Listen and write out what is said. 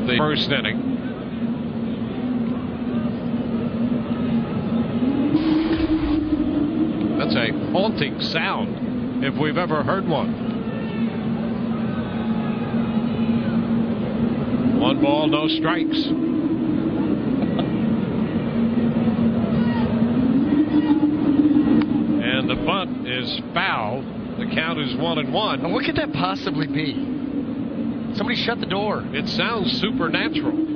of the first inning. That's a haunting sound if we've ever heard one. 1 ball, no strikes. And the bunt is foul. The count is 1-1. And what could that possibly be? Somebody shut the door. It sounds supernatural.